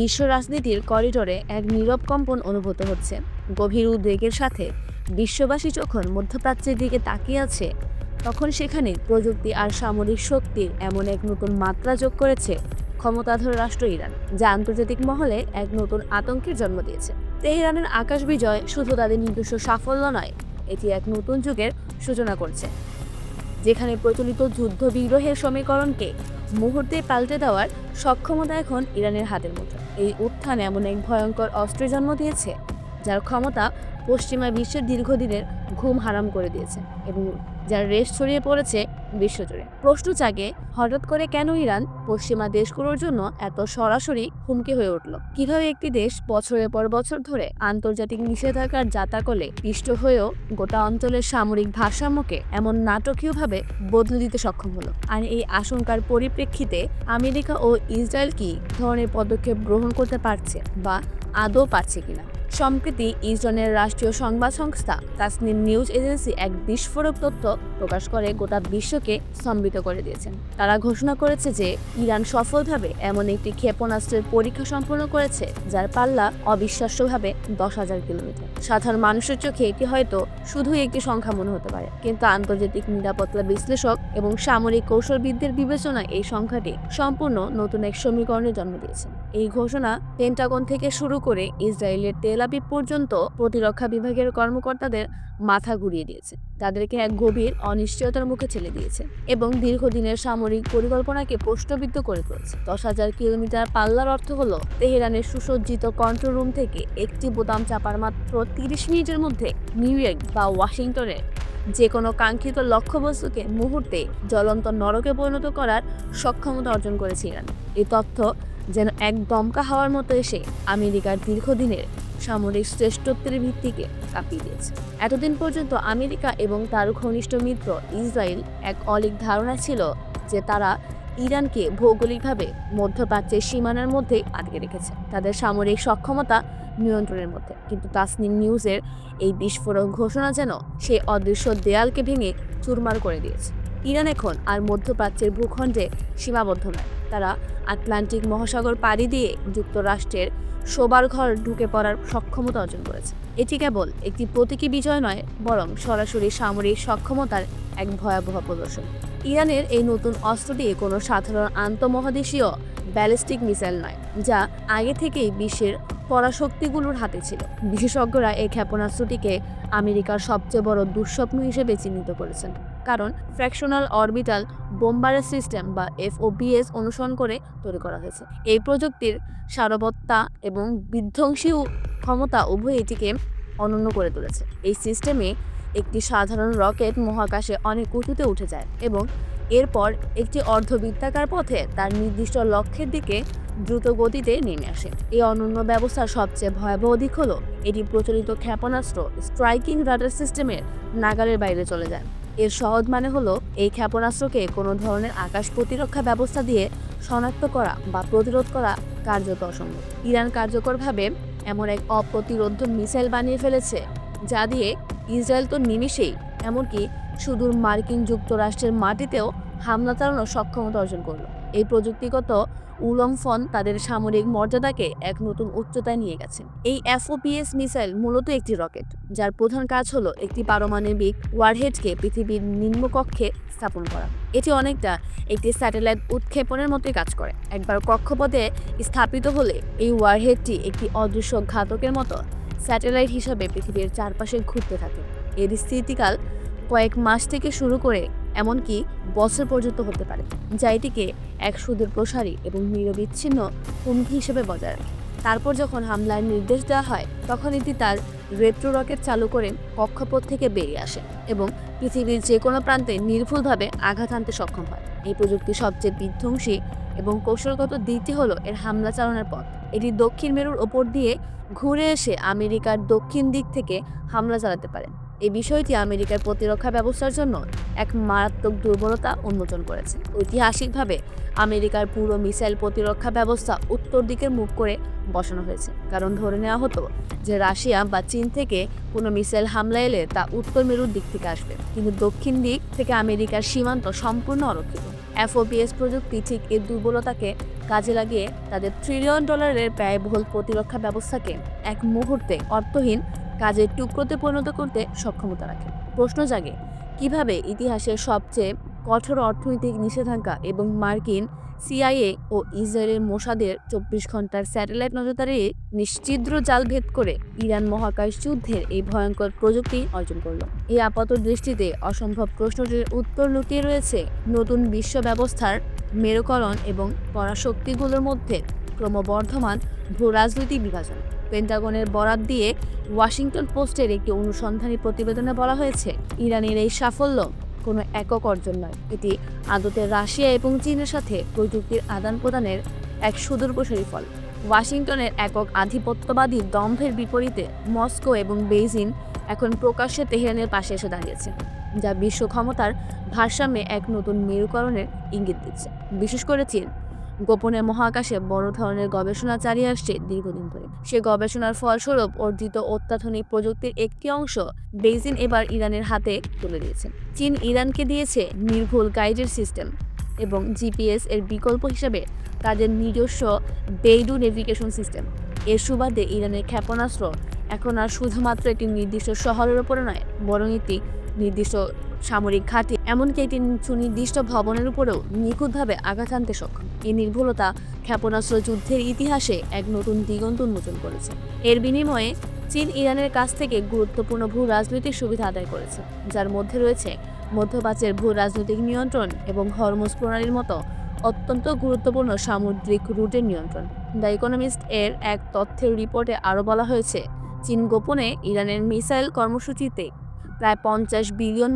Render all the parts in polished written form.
বিশ্ব রাজনীতির করিডোরে এক নীরব কম্পন অনুভূত হচ্ছে। গভীর উদ্বেগের সাথে বিশ্ববাসী যখন মধ্যপ্রাচ্যের দিকে তাকিয়ে আছে, তখন সেখানে প্রযুক্তি আর সামরিক শক্তির এমন এক নতুন মাত্রা যোগ করেছে ক্ষমতাধর রাষ্ট্র ইরান, যা আন্তর্জাতিক মহলে এক নতুন আতঙ্কের জন্ম দিয়েছে। তেহরানের আকাশ বিজয় শুধু তাদের নিজস্ব সাফল্য নয়, এটি এক নতুন যুগের সূচনা করছে, যেখানে প্রচলিত যুদ্ধ বিগ্রহের সমীকরণকে মুহূর্তে পাল্টে দেওয়ার সক্ষমতা এখন ইরানের হাতের মুঠো। এই উত্থান এমন এক ভয়ঙ্কর অস্ত্রের জন্ম দিয়েছে, যার ক্ষমতা পশ্চিমা বিশ্বের দীর্ঘদিনের ঘুম হারাম করে দিয়েছে এবং যার রেশ ছড়িয়ে পড়েছে বিশ্বজুড়ে। প্রশ্ন জাগে, হঠাৎ করে কেন ইরান পশ্চিমা দেশগুলোর জন্য এত সরাসরি হুমকি হয়ে উঠল? কিভাবে একটি দেশ বছরের পর বছর ধরে আন্তর্জাতিক নিষেধাজ্ঞার জাতাকলে পিষ্ট হয়েও গোটা অঞ্চলের সামরিক ভারসাম্যকে এমন নাটকীয়ভাবে বদলে দিতে সক্ষম হলো? আর এই আশঙ্কার পরিপ্রেক্ষিতে আমেরিকা ও ইসরায়েল কি ধরনের পদক্ষেপ গ্রহণ করতে পারছে বা আদৌ পারছে কিনা? সম্প্রতি ইসরায়েলের রাষ্ট্রীয় সংবাদ সংস্থা তাসনিম নিউজ এজেন্সি এক বিস্ফোরক তথ্য প্রকাশ করে গোটা বিশ্বকে স্তম্ভিত করে দিয়েছেন। তারা ঘোষণা করেছে যে ইরান সফলভাবে এমন একটি ক্ষেপণাস্ত্রের পরীক্ষা সম্পন্ন করেছে যার পাল্লা অবিশ্বাস্যভাবে 10,000 কিলোমিটার। সাধারণ মানুষের চোখে এটি হয়তো শুধুই একটি সংখ্যা মনে হতে পারে, কিন্তু আন্তর্জাতিক নিরাপত্তা বিশ্লেষক এবং সামরিক কৌশলবিদদের বিবেচনায় এই সংখ্যাটি সম্পূর্ণ নতুন এক সমীকরণের জন্ম দিয়েছে। এই ঘোষণা পেন্টাগন থেকে শুরু করে ইসরায়েলের তেল আবিব পর্যন্ত প্রতিরক্ষা বিভাগের কর্মকর্তাদের মাথা ঘুরিয়ে দিয়েছে, তাদেরকে এক গভীর অনিশ্চয়তার মুখে ঠেলে দিয়েছে এবং দীর্ঘদিনের সামরিক পরিকল্পনাকে প্রশ্নবিদ্ধ করে তুলেছে। 10,000 কিলোমিটার পাল্লার অর্থ হলো তেহরানের সুসজ্জিত কন্ট্রোল রুম থেকে একটি বোতাম চাপার মাত্র 30 মিনিটের মধ্যে নিউ ইয়র্ক বা ওয়াশিংটনের যে কোনো কাঙ্ক্ষিত লক্ষ্যবস্তুকে মুহূর্তে জ্বলন্ত নরকে পরিণত করার সক্ষমতা অর্জন করেছে ইরান। এই তথ্য যেন এক দমকা হাওয়ার মতো এসে আমেরিকার দীর্ঘদিনের সামরিক শ্রেষ্ঠত্বের ভিত্তিকে কাঁপিয়ে দিয়েছে। এতদিন পর্যন্ত আমেরিকা এবং তার ঘনিষ্ঠ মিত্র ইসরায়েল এক অলীক ধারণা ছিল যে তারা ইরানকে ভৌগোলিকভাবে মধ্যপ্রাচ্যের সীমানার মধ্যে আটকে রেখেছে, তাদের সামরিক সক্ষমতা নিয়ন্ত্রণের মধ্যে। কিন্তু তাসনিম নিউজের এই বিস্ফোরক ঘোষণা যেন সেই অদৃশ্য দেয়ালকে ভেঙে চুরমার করে দিয়েছে। ইরান এখন আর মধ্যপ্রাচ্যের ভূখণ্ডে সীমাবদ্ধ নয়, তারা আটলান্টিক মহাসাগর পাড়ি দিয়ে যুক্তরাষ্ট্রের শোবার ঘর ঢুকে পড়ার সক্ষমতা অর্জন করেছে। এটি কেবল একটি প্রতীকী বিজয় নয়, বরং সরাসরি সামরিক সক্ষমতার এক ভয়াবহ প্রদর্শন। ইরানের এই নতুন অস্ত্রটি কোনো সাধারণ আন্তঃমহাদেশীয় ব্যালিস্টিক মিসাইল নয়, যা আগে থেকেই বিশ্বের পরাশক্তিগুলোর হাতে ছিল। বিশেষজ্ঞরা এই ক্ষেপণাস্ত্রটিকে আমেরিকার সবচেয়ে বড় দুঃস্বপ্ন হিসেবে চিহ্নিত করেছেন, কারণ ফ্র্যাকশনাল অরবিটাল বোম্বারের সিস্টেম বা FOBS অনুসরণ করে তৈরি করা হয়েছে। এই প্রযুক্তির সারবত্তা এবং বিধ্বংসী ক্ষমতা উভয় এটিকে অনন্য করে তুলেছে। এই সিস্টেমে একটি সাধারণ রকেট মহাকাশে অনেক উঁচুতে উঠে যায় এবং এরপর একটি অর্ধবৃত্তাকার পথে তার নির্দিষ্ট লক্ষ্যের দিকে দ্রুত গতিতে নেমে আসে। এই অনন্য ব্যবস্থার সবচেয়ে ভয়াবহ দিক হলো এটি প্রচলিত ক্ষেপণাস্ত্র স্ট্রাইকিং রাডার সিস্টেমের নাগালের বাইরে চলে যায়। এর সহজ মানে হলো এই ক্ষেপণাস্ত্রকে কোনো ধরনের আকাশ প্রতিরক্ষা ব্যবস্থা দিয়ে শনাক্ত করা বা প্রতিরোধ করা কার্যত অসম্ভব। ইরান কার্যকরভাবে এমন এক অপ্রতিরোধ্য মিসাইল বানিয়ে ফেলেছে, যা দিয়ে ইসরায়েল তো নিমিষেই, এমনকি সুদূর মার্কিন যুক্তরাষ্ট্রের মাটিতেও হামলা চালানোর সক্ষমতা অর্জন করল। এই প্রযুক্তিগত উল্লঙ্ঘন তাদের সামরিক মর্যাদাকে এক নতুন উচ্চতায় নিয়ে গেছে। এই FOBS মিসাইল মূলত একটি রকেট, যার প্রধান কাজ হলো একটি পারমাণবিক ওয়ারহেডকে পৃথিবীর নিম্নকক্ষে স্থাপন করা। এটি অনেকটা একটি স্যাটেলাইট উৎক্ষেপণের মতোই কাজ করে। একবার কক্ষপথে স্থাপিত হলে এই ওয়ারহেডটি একটি অদৃশ্য ঘাতকের মতো স্যাটেলাইট হিসাবে পৃথিবীর চারপাশে ঘুরতে থাকে। এর স্থিতিকাল কয়েক মাস থেকে শুরু করে এমনকি বছর পর্যন্ত হতে পারে, যা এটিকে এক সুদূর প্রসারী এবং নিরবিচ্ছিন্ন হুমকি হিসেবে বজায় রাখে। তারপর যখন হামলার নির্দেশ দেওয়া হয়, তখন এটি তার রেট্রো রকেট চালু করে কক্ষপথ থেকে বেরিয়ে আসে এবং পৃথিবীর যে কোনো প্রান্তে নির্ভুলভাবে আঘাত হানতে সক্ষম হয়। এই প্রযুক্তির সবচেয়ে বিধ্বংসী এবং কৌশলগত দিকটি হলো এর হামলা চালানোর পথ। এটি দক্ষিণ মেরুর ওপর দিয়ে ঘুরে এসে আমেরিকার দক্ষিণ দিক থেকে হামলা চালাতে পারে। এই বিষয়টি আমেরিকার প্রতিরক্ষা ব্যবস্থার জন্য এক মারাত্মক দুর্বলতা উন্মোচন করেছে। ঐতিহাসিকভাবে আমেরিকার পুরো মিসাইল প্রতিরক্ষা ব্যবস্থা উত্তর দিকে মুখ করে বসানো হয়েছে, কারণ ধরে নেওয়া হতো যে রাশিয়া বা চীন থেকে কোনো মিসাইল হামলা এলে তা উত্তর মেরুর দিক থেকে আসবে, কিন্তু দক্ষিণ দিক থেকে আমেরিকার সীমান্ত সম্পূর্ণ অরক্ষিত। FOBS প্রযুক্তি ঠিক এই দুর্বলতাকে কাজে লাগিয়ে তাদের $1 ট্রিলিয়ন ব্যয়বহুল প্রতিরক্ষা ব্যবস্থাকে এক মুহূর্তে অর্থহীন কাজের টুকরোতে পরিণত করতে সক্ষমতা রাখে। প্রশ্ন জাগে, কিভাবে ইতিহাসের সবচেয়ে কঠোর অর্থনৈতিক নিষেধাজ্ঞা এবং মার্কিন CIA ও ইসরায়েলের মোসাদের 24 ঘন্টার স্যাটেলাইট নজরদারি নিশ্ছিদ্র জাল ভেদ করে ইরান মহাকাশ যুদ্ধের এই ভয়ঙ্কর প্রযুক্তি অর্জন করলো। এই আপাত দৃষ্টিতে অসম্ভব প্রশ্নটির উত্তর লুকিয়ে রয়েছে নতুন বিশ্ব ব্যবস্থার মেরুকরণ এবং পরাশক্তিগুলোর মধ্যে ক্রমবর্ধমান ভূরাজনৈতিক বিভাজন। পেন্টাগনের বরাত দিয়ে ওয়াশিংটন পোস্টের একটি অনুসন্ধানী প্রতিবেদনে বলা হয়েছে, ইরানের এই সাফল্য কোনো একক অর্জন নয়, এটি আদতে রাশিয়া এবং চীনের সাথে প্রযুক্তির আদান প্রদানের এক সুদূরপ্রসারী ফল। ওয়াশিংটনের একক আধিপত্যবাদী দম্ভের বিপরীতে মস্কো এবং বেইজিং এখন প্রকাশ্যে তেহরানের পাশে এসে দাঁড়িয়েছে, যা বিশ্ব ক্ষমতার ভারসাম্যে এক নতুন মেরুকরণের ইঙ্গিত দিচ্ছে। বিশেষ করে চীন গোপনে মহাকাশে বড় ধরনের গবেষণা চালিয়ে আসছে দীর্ঘদিন ধরে। সে গবেষণার ফলস্বরূপ অর্জিত অত্যাধুনিক প্রযুক্তির একটি অংশ বেইজিং এবার ইরানের হাতে তুলে দিয়েছে। চীন ইরানকে দিয়েছে নির্ভুল গাইডের সিস্টেম এবং GPS এর বিকল্প হিসেবে তাদের নিজস্ব বেইডু নেভিগেশন সিস্টেম। এর সুবাদে ইরানের ক্ষেপণাস্ত্র এখন আর শুধুমাত্র একটি নির্দিষ্ট শহরের উপরে নয়, বরং একটি নির্দিষ্ট সামরিক ঘাঁটি, এমনকি একটি সুনির্দিষ্ট ভবনের উপরেও নিখুঁতভাবে আঘাত হানতে সক্ষম। এই নির্ভুলতা ক্ষেপণাস্ত্র যুদ্ধের ইতিহাসে এক নতুন দিগন্ত উন্মোচন করেছে। এর বিনিময়ে চীন ইরানের কাছ থেকে গুরুত্বপূর্ণ ভূ রাজনৈতিক সুবিধা আদায় করেছে, যার মধ্যে রয়েছে মধ্যপ্রাচ্যের ভূ রাজনৈতিক নিয়ন্ত্রণ এবং হরমুজ প্রণালীর মতো অত্যন্ত গুরুত্বপূর্ণ সামুদ্রিক রুটের নিয়ন্ত্রণ। দ্য ইকোনমিস্ট এর এক তথ্যের রিপোর্টে আরও বলা হয়েছে, চীন গোপনে ইরানের মিসাইল কর্মসূচিতে প্রায় $50 বিলিয়ন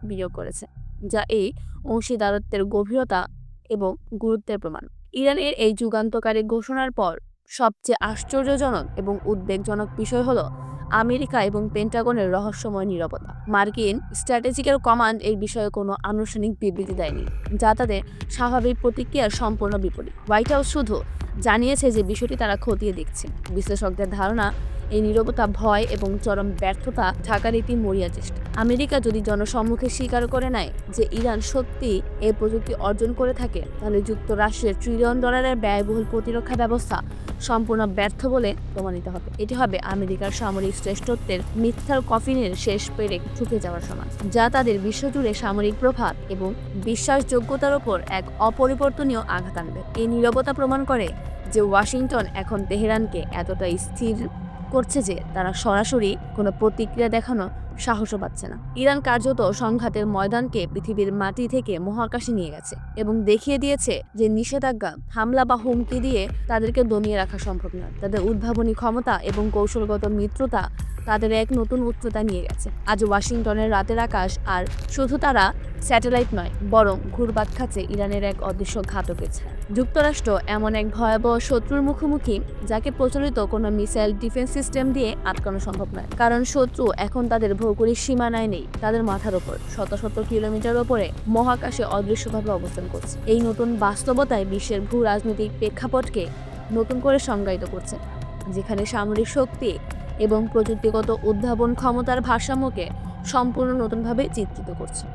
বিনিয়োগ করেছে, যা এই অংশীদারত্বের গভীরতা এবং গুরুত্বের প্রমাণ। ইরানের এই যুগান্তকারী ঘোষণার পর সবচেয়ে আশ্চর্যজনক এবং উদ্বেগজনক বিষয় হলো আমেরিকা এবং পেন্টাগনের রহস্যময় নীরবতা। মার্কিন স্ট্র্যাটেজিক্যাল কমান্ড এই বিষয়ে কোনো আনুষ্ঠানিক বিবৃতি দেয়নি, যা তাদের স্বাভাবিক প্রতিক্রিয়ার সম্পূর্ণ বিপরীত। হোয়াইট হাউস শুধু জানিয়েছে যে বিষয়টি তারা খতিয়ে দেখছে। বিশ্লেষকদের ধারণা, এই নীরবতা ভয় এবং চরম ব্যর্থতা ঢাকার একটি মরিয়া চেষ্টা। আমেরিকা যদি জনসম্মুখে স্বীকার করে নেয় যে ইরান সত্যি এই প্রযুক্তি অর্জন করে থাকে, তাহলে যুক্তরাষ্ট্রের $1 ট্রিলিয়ন ব্যয়বহুল প্রতিরক্ষা ব্যবস্থা সম্পূর্ণ ব্যর্থ বলে প্রমাণিত হবে। এটি হবে আমেরিকার সামরিক শ্রেষ্ঠত্বের মিথ্যার কফিনের শেষ পেরেক ঠুকে যাওয়ার সমান, যা তাদের বিশ্বজুড়ে সামরিক প্রভাব এবং বিশ্বাসযোগ্যতার ওপর এক অপরিবর্তনীয় আঘাত আনবে। এই নীরবতা প্রমাণ করে যে ওয়াশিংটন এখন তেহরানকে এতটা স্থির করছে যে তারা সরাসরি কোনো প্রতিক্রিয়া দেখানো সাহসও পাচ্ছে না। ইরান কার্যত সংঘাতের ময়দানকে পৃথিবীর মাটি থেকে মহাকাশে নিয়ে গেছে এবং দেখিয়ে দিয়েছে যে নিষেধাজ্ঞা, হামলা বা হুমকি দিয়ে তাদেরকে দমিয়ে রাখা সম্ভব নয়। তাদের উদ্ভাবনী ক্ষমতা এবং কৌশলগত মিত্রতা তাদের এক নতুন উচ্চতা নিয়ে গেছে। আজ ওয়াশিংটনের রাতের আকাশ আর শুধু তারা স্যাটেলাইট নয়, বরং ঘুরপাক খাচ্ছে ইরানের এক অদৃশ্য ঘাতকের ছায়া। যুক্তরাষ্ট্র এমন এক ভয়াবহ শত্রুর মুখোমুখি যাকে প্রচলিত কোনো মিসাইল ডিফেন্স সিস্টেম দিয়ে আটকানো সম্ভব নয়, কারণ শত্রু এখন তাদের ভৌগোলিক সীমানায় নেই, তাদের মাথার ওপর শত শত কিলোমিটার ওপরে মহাকাশে অদৃশ্যভাবে অবস্থান করছে। এই নতুন বাস্তবতায় বিশ্বের ভূ রাজনৈতিক প্রেক্ষাপটকে নতুন করে সংজ্ঞায়িত করছে, যেখানে সামরিক শক্তি এবং প্রযুক্তিগত উদ্ভাবন ক্ষমতার ভারসাম্যকে সম্পূর্ণ নতুনভাবে চিত্রিত করছে।